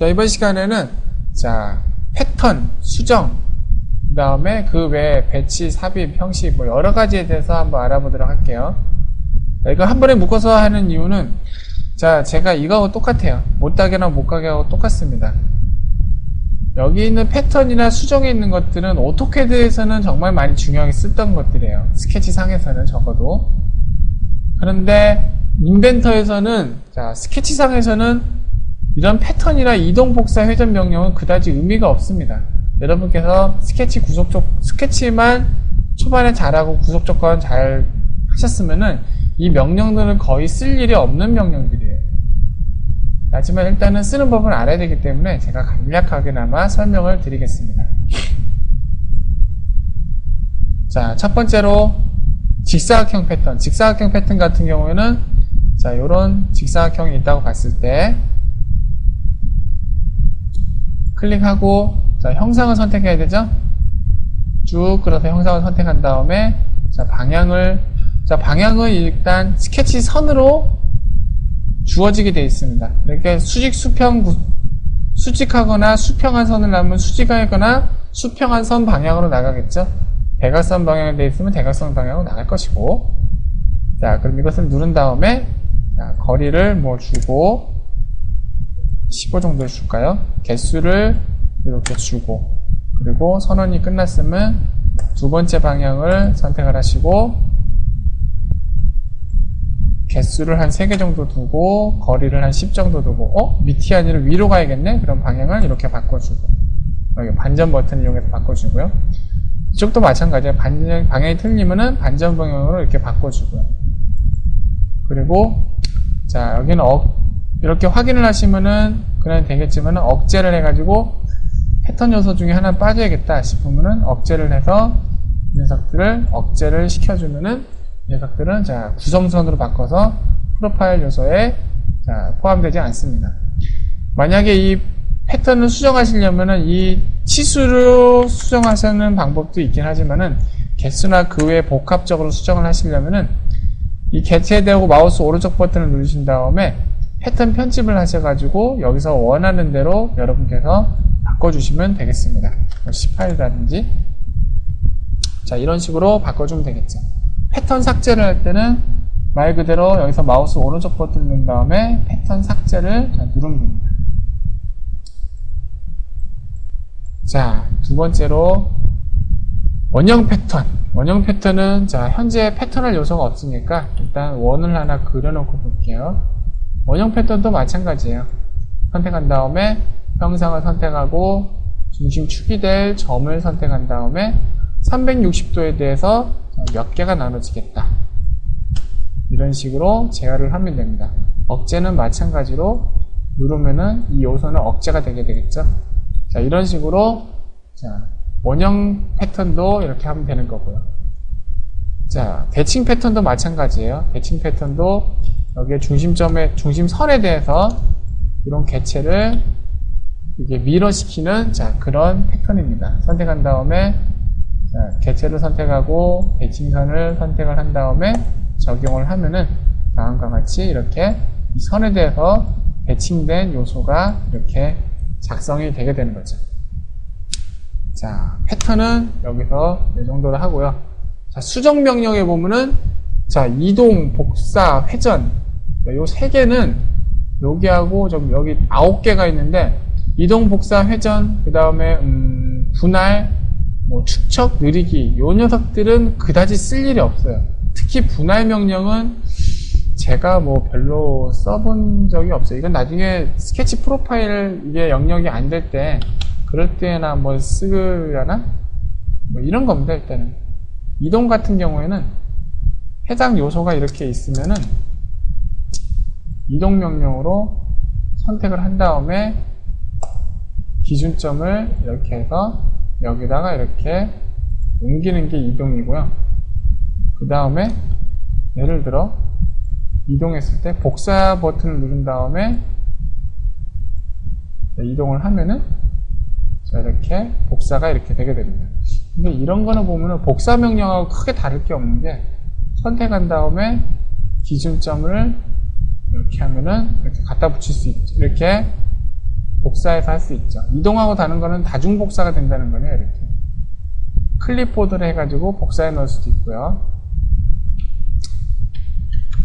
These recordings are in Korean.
자, 이번 시간에는 자, 패턴, 수정, 그 다음에 그 외에 배치, 삽입, 형식 뭐 여러 가지에 대해서 한번 알아보도록 할게요. 자, 이거 한 번에 묶어서 하는 이유는 자, 제가 이거하고 똑같아요. 못가게나 못가게하고 똑같습니다. 여기 있는 패턴이나 수정에 있는 것들은 오토캐드에서는 정말 많이 중요하게 쓰던 것들이에요. 스케치상에서는 적어도. 그런데 인벤터에서는 자, 스케치상에서는 이런 패턴이나 이동 복사 회전 명령은 그다지 의미가 없습니다. 여러분께서 스케치만 초반에 잘하고 구속 조건 잘 하셨으면은 이 명령들은 거의 쓸 일이 없는 명령들이에요. 하지만 일단은 쓰는 법을 알아야 되기 때문에 제가 간략하게나마 설명을 드리겠습니다. 자, 첫 번째로 직사각형 패턴. 직사각형 패턴 같은 경우에는 자, 요런 직사각형이 있다고 봤을 때 클릭하고 자, 형상을 선택해야 되죠? 쭉 끌어서 형상을 선택한 다음에 자, 방향은 일단 스케치 선으로 주어지게 되어 있습니다. 이렇게 수직하거나 수평한 선을 하면 수직하거나 수평한 선 방향으로 나가겠죠? 대각선 방향으로 되어 있으면 대각선 방향으로 나갈 것이고, 자, 그럼 이것을 누른 다음에 자, 거리를 뭐 주고 15 정도 줄까요? 개수를 이렇게 주고, 그리고 선언이 끝났으면 두 번째 방향을 선택을 하시고 개수를 한 3개 정도 두고 거리를 한 10 정도 두고 밑이 아니라 위로 가야겠네? 그럼 방향을 이렇게 바꿔주고 여기 반전 버튼을 이용해서 바꿔주고요. 이쪽도 마찬가지예요. 방향이 틀리면은 반전 방향으로 이렇게 바꿔주고요. 그리고 자, 여기는 이렇게 확인을 하시면은 그냥 되겠지만 억제를 해가지고 패턴 요소 중에 하나 빠져야겠다 싶으면은 억제를 해서 이 녀석들을 억제를 시켜주면은 이 녀석들은 자, 구성선으로 바꿔서 프로파일 요소에 자, 포함되지 않습니다. 만약에 이 패턴을 수정하시려면은 이 치수로 수정하시는 방법도 있긴 하지만은 개수나 그 외에 복합적으로 수정을 하시려면은 이 개체되고 마우스 오른쪽 버튼을 누르신 다음에 패턴 편집을 하셔가지고 여기서 원하는 대로 여러분께서 바꿔주시면 되겠습니다. 18이라든지 자, 이런 식으로 바꿔주면 되겠죠. 패턴 삭제를 할 때는 말 그대로 여기서 마우스 오른쪽 버튼을 누른 다음에 패턴 삭제를 누르면 됩니다. 자, 두 번째로 원형 패턴. 원형 패턴은 자, 현재 패턴할 요소가 없으니까 일단 원을 하나 그려놓고 볼게요. 원형 패턴도 마찬가지예요. 선택한 다음에 형상을 선택하고 중심축이 될 점을 선택한 다음에 360도에 대해서 몇 개가 나눠지겠다. 이런 식으로 제어를 하면 됩니다. 억제는 마찬가지로 누르면은 이 요소는 억제가 되게 되겠죠. 자, 이런 식으로 자, 원형 패턴도 이렇게 하면 되는 거고요. 자, 대칭 패턴도 마찬가지예요. 대칭 패턴도 여기에 중심선에 대해서 이런 개체를 이게 미러시키는 자, 그런 패턴입니다. 선택한 다음에 자, 개체를 선택하고 대칭선을 선택을 한 다음에 적용을 하면은 다음과 같이 이렇게 이 선에 대해서 대칭된 요소가 이렇게 작성이 되게 되는 거죠. 자, 패턴은 여기서 이 정도로 하고요. 자, 수정 명령에 보면은 자, 이동, 복사, 회전 요 3개는 여기하고 좀 여기 9개가 있는데 이동, 복사, 회전, 그 다음에 분할, 뭐 축척, 느리기 요 녀석들은 그다지 쓸 일이 없어요. 특히 분할 명령은 제가 뭐 별로 써본 적이 없어요. 이건 나중에 스케치 프로파일 이게 영역이 안 될 때 그럴 때나 뭐 쓰려나? 뭐 이런 겁니다. 일단은 이동 같은 경우에는 해당 요소가 이렇게 있으면은 이동 명령으로 선택을 한 다음에 기준점을 이렇게 해서 여기다가 이렇게 옮기는 게 이동이고요. 그 다음에 예를 들어 이동했을 때 복사 버튼을 누른 다음에 이동을 하면은 자, 이렇게 복사가 이렇게 되게 됩니다. 근데 이런 거는 보면은 복사 명령하고 크게 다를 게 없는 게 선택한 다음에 기준점을 이렇게 하면은 이렇게 갖다 붙일 수 있죠. 이렇게 복사해서 할 수 있죠. 이동하고 다는 거는 다중 복사가 된다는 거네요. 이렇게 클립보드를 해가지고 복사해 넣을 수도 있고요.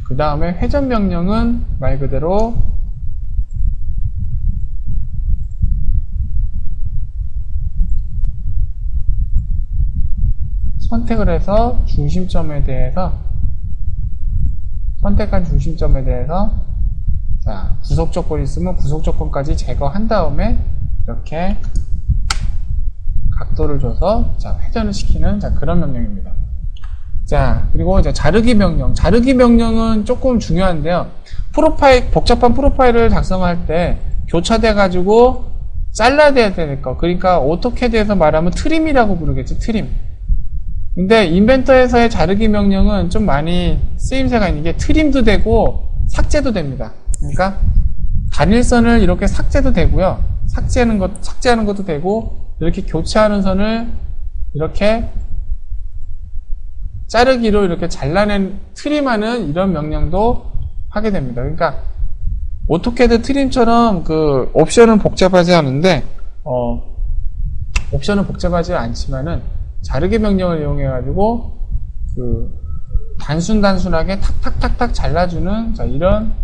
그 다음에 회전 명령은 말 그대로 선택을 해서 중심점에 대해서 선택한 중심점에 대해서 자, 구속 조건이 있으면 구속 조건까지 제거한 다음에 이렇게 각도를 줘서 자, 회전을 시키는 자, 그런 명령입니다. 자, 그리고 이제 자르기 명령. 자르기 명령은 조금 중요한데요. 프로파일, 복잡한 프로파일을 작성할 때 교차돼 가지고 잘라야 될 거. 그러니까 오토캐드에서 말하면 트림이라고 부르겠죠. 트림. 근데 인벤터에서의 자르기 명령은 좀 많이 쓰임새가 있는 게 트림도 되고 삭제도 됩니다. 그러니까 단일선을 이렇게 삭제도 되고요. 삭제하는 것도 되고 이렇게 교체하는 선을 이렇게 자르기로 이렇게 잘라낸 트림하는 이런 명령도 하게 됩니다. 그러니까 오토캐드 트림처럼 그 옵션은 복잡하지 않은데 옵션은 복잡하지 않지만은 자르기 명령을 이용해 가지고 그 단순하게 탁탁탁탁 잘라주는 자, 이런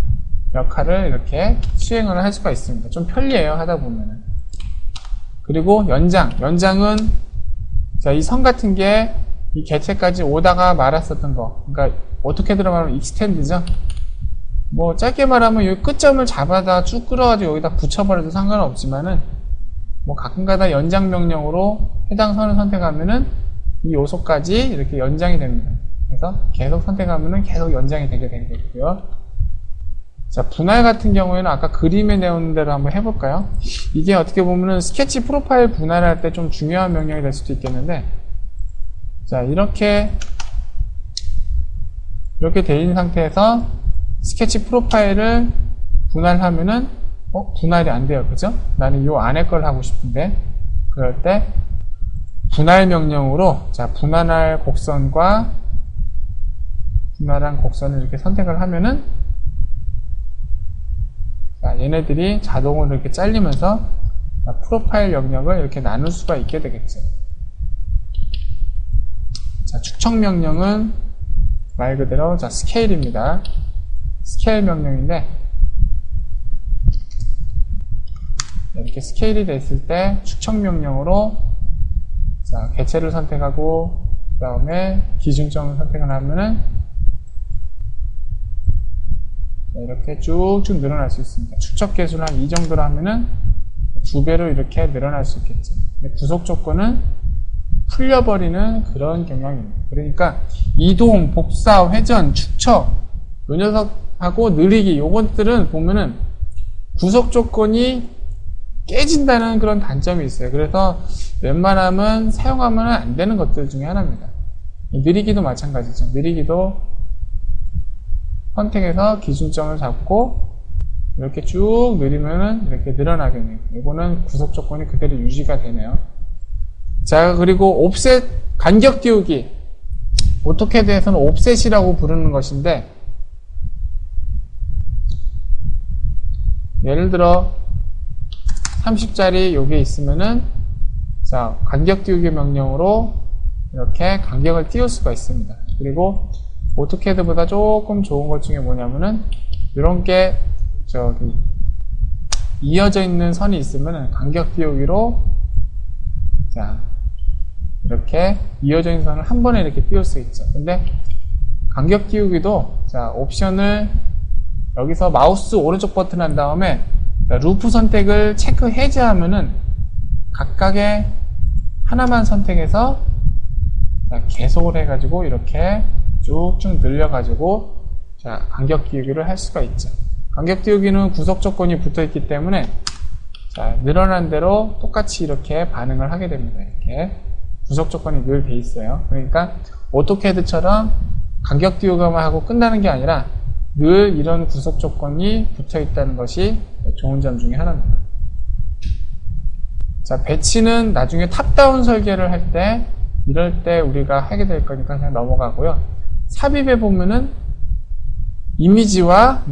역할을 이렇게 수행을 할 수가 있습니다. 좀 편리해요, 하다 보면은. 그리고 연장은 자, 이 선 같은 게 이 개체까지 오다가 말았었던 거. 그러니까 어떻게 들어가면 익스텐드죠. 뭐 짧게 말하면 여기 끝점을 잡아다 쭉 끌어가지고 여기다 붙여버려도 상관은 없지만은 뭐 가끔가다 연장 명령으로 해당 선을 선택하면은 이 요소까지 이렇게 연장이 됩니다. 그래서 계속 선택하면은 계속 연장이 되게 되겠고요. 자, 분할 같은 경우에는 아까 그림에 내온 대로 한번 해볼까요? 이게 어떻게 보면은 스케치 프로파일 분할할 때 좀 중요한 명령이 될 수도 있겠는데, 자, 이렇게 돼 있는 상태에서 스케치 프로파일을 분할하면은 분할이 안 돼요. 그죠? 나는 요 안에 걸 하고 싶은데, 그럴 때 분할 명령으로 자, 분할한 곡선을 이렇게 선택을 하면은 자, 얘네들이 자동으로 이렇게 잘리면서 프로파일 영역을 이렇게 나눌 수가 있게 되겠죠. 자, 축척 명령은 말 그대로 자, 스케일입니다. 스케일 명령인데 이렇게 스케일이 됐을 때 축척 명령으로 자, 개체를 선택하고 그 다음에 기준점을 선택을 하면은 이렇게 쭉쭉 늘어날 수 있습니다. 축척 개수를 한 이 정도로 하면은 2배로 이렇게 늘어날 수 있겠죠. 근데 구속 조건은 풀려버리는 그런 경향입니다. 그러니까 이동, 복사, 회전, 축척 요 녀석하고 느리기 요것들은 보면은 구속 조건이 깨진다는 그런 단점이 있어요. 그래서 웬만하면 사용하면 안 되는 것들 중에 하나입니다. 느리기도 마찬가지죠. 느리기도 선택해서 기준점을 잡고 이렇게 쭉 느리면은 이렇게 늘어나겠네요. 이거는 구속 조건이 그대로 유지가 되네요. 자, 그리고 옵셋 간격 띄우기. 오토캐드에서는 옵셋이라고 부르는 것인데, 예를 들어 30짜리 요게 있으면은 자, 간격 띄우기 명령으로 이렇게 간격을 띄울 수가 있습니다. 그리고 오토캐드보다 조금 좋은 것 중에 뭐냐면은 이런 게 저기 이어져 있는 선이 있으면은 간격 띄우기로 자, 이렇게 이어져 있는 선을 한 번에 이렇게 띄울 수 있죠. 근데 간격 띄우기도 자, 옵션을 여기서 마우스 오른쪽 버튼 한 다음에 자, 루프 선택을 체크 해제하면은 각각의 하나만 선택해서 자, 계속을 해가지고 이렇게 쭉쭉 늘려가지고 자, 간격 띄우기를 할 수가 있죠. 간격 띄우기는 구속 조건이 붙어 있기 때문에 자, 늘어난 대로 똑같이 이렇게 반응을 하게 됩니다. 이렇게 구속 조건이 늘 돼 있어요. 그러니까 오토캐드처럼 간격 띄우기만 하고 끝나는 게 아니라 늘 이런 구속 조건이 붙어 있다는 것이 좋은 점 중에 하나입니다. 자, 배치는 나중에 탑다운 설계를 할 때 이럴 때 우리가 하게 될 거니까 그냥 넘어가고요. 삽입에 보면은 이미지와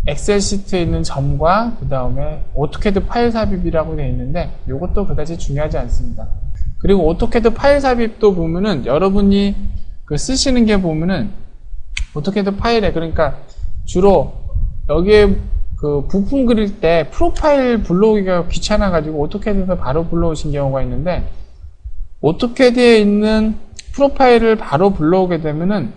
엑셀 시트에 있는 점과 그 다음에 오토캐드 파일 삽입이라고 되어 있는데 이것도 그다지 중요하지 않습니다. 그리고 오토캐드 파일 삽입도 보면은 여러분이 그 쓰시는 게 보면은 오토캐드 파일에 그러니까 주로 여기에 그 부품 그릴 때 프로파일 불러오기가 귀찮아 가지고 오토캐드에서 바로 불러오신 경우가 있는데 오토캐드에 있는 프로파일을 바로 불러오게 되면은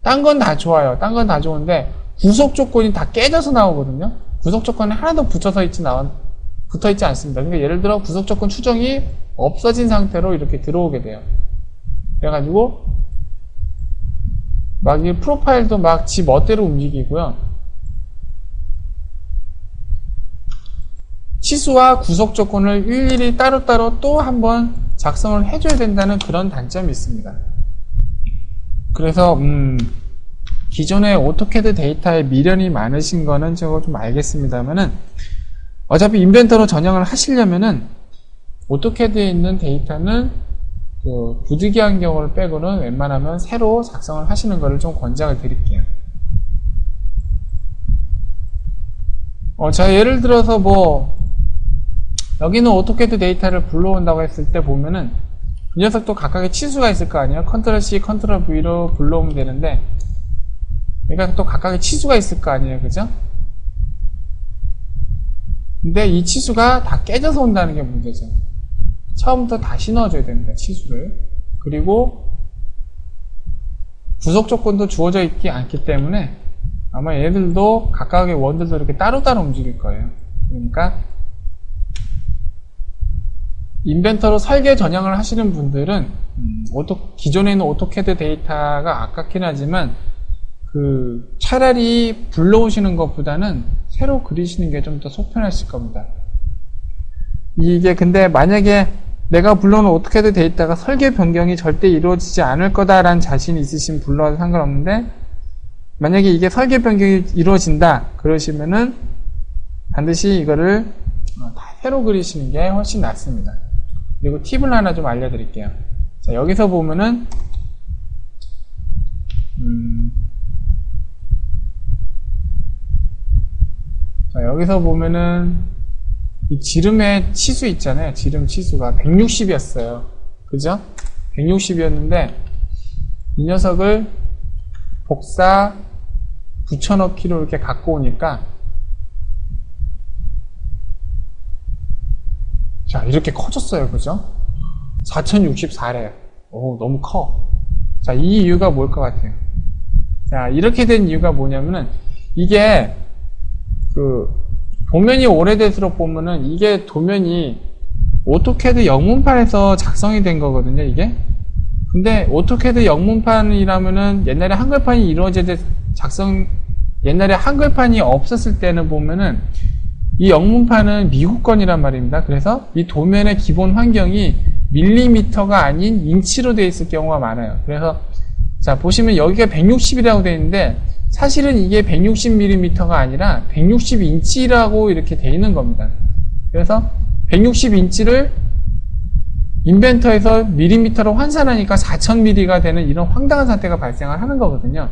딴 건 다 좋아요. 딴 건 다 좋은데 구속 조건이 다 깨져서 나오거든요. 구속 조건이 하나도 붙어 있지 않습니다. 그러니까 예를 들어 구속 조건 추정이 없어진 상태로 이렇게 들어오게 돼요. 그래가지고 막 이 프로파일도 막 지 멋대로 움직이고요. 치수와 구속 조건을 일일이 따로따로 또 한번 작성을 해줘야 된다는 그런 단점이 있습니다. 그래서 기존의 오토캐드 데이터에 미련이 많으신 거는 저거 좀 알겠습니다만은 어차피 인벤터로 전형을 하시려면은 오토캐드에 있는 데이터는 그 부득이한 경우를 빼고는 웬만하면 새로 작성을 하시는 것을 좀 권장을 드릴게요. 자, 예를 들어서 뭐 여기는 오토캐드 데이터를 불러온다고 했을 때 보면은 이 녀석도 각각의 치수가 있을 거 아니에요. 컨트롤 C, 컨트롤 V로 불러오면 되는데 얘가 또 각각의 치수가 있을 거 아니에요. 그죠? 근데 이 치수가 다 깨져서 온다는 게 문제죠. 처음부터 다시 넣어줘야 됩니다. 치수를. 그리고 구속 조건도 주어져 있지 않기 때문에 아마 얘들도 각각의 원들도 이렇게 따로따로 움직일 거예요. 그러니까 인벤터로 설계 전형을 하시는 분들은 기존에 있는 오토캐드 데이터가 아깝긴 하지만 그 차라리 불러오시는 것보다는 새로 그리시는 게 좀 더 속편하실 겁니다. 이게 근데 만약에 내가 불러오는 오토캐드 데이터가 설계 변경이 절대 이루어지지 않을 거다라는 자신이 있으시면 불러와도 상관없는데 만약에 이게 설계 변경이 이루어진다 그러시면은 반드시 이거를 다 새로 그리시는 게 훨씬 낫습니다. 그리고 팁을 하나 좀 알려드릴게요. 자, 여기서 보면은 자, 여기서 보면은 이 지름의 치수 있잖아요. 지름 치수가 160이었어요. 그죠? 160이었는데 이 녀석을 복사 붙여넣기로 이렇게 갖고 오니까 자, 이렇게 커졌어요. 그죠? 4064래요. 오, 너무 커. 자, 이 이유가 뭘 것 같아요? 자, 이렇게 된 이유가 뭐냐면은 이게 그 도면이 오래될수록 보면은 이게 도면이 오토캐드 영문판에서 작성이 된 거거든요, 이게. 근데 오토캐드 영문판이라면은 옛날에 한글판이 이루어질 때 옛날에 한글판이 없었을 때는 보면은 이 영문판은 미국 건이란 말입니다. 그래서 이 도면의 기본 환경이 밀리미터가 아닌 인치로 되어 있을 경우가 많아요. 그래서 자, 보시면 여기가 160이라고 되어 있는데 사실은 이게 160mm가 아니라 160인치라고 이렇게 되어 있는 겁니다. 그래서 160인치를 인벤터에서 밀리미터로 환산하니까 4000mm가 되는 이런 황당한 사태가 발생을 하는 거거든요.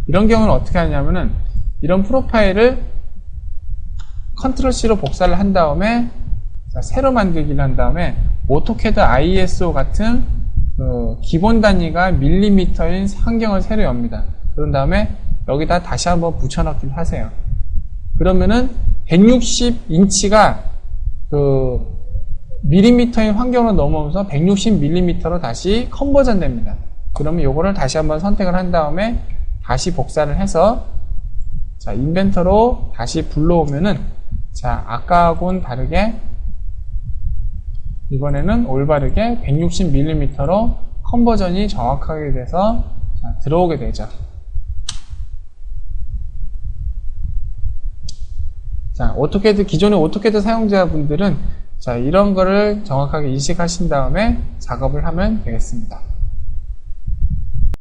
이런 경우는 어떻게 하냐면은 이런 프로파일을 컨트롤 C로 복사를 한 다음에 자, 새로 만들기를 한 다음에 오토캐드 ISO 같은 그 기본 단위가 밀리미터인 환경을 새로 엽니다. 그런 다음에 여기다 다시 한번 붙여넣기를 하세요. 그러면은 160인치가 그 밀리미터인 환경으로 넘어오면서 160mm로 다시 컨버전 됩니다. 그러면 요거를 다시 한번 선택을 한 다음에 다시 복사를 해서 자, 인벤터로 다시 불러오면은 자, 아까하고는 다르게 이번에는 올바르게 160mm로 컨버전이 정확하게 돼서 자, 들어오게 되죠. 자, 기존의 오토캐드 사용자분들은 자, 이런 거를 정확하게 인식하신 다음에 작업을 하면 되겠습니다.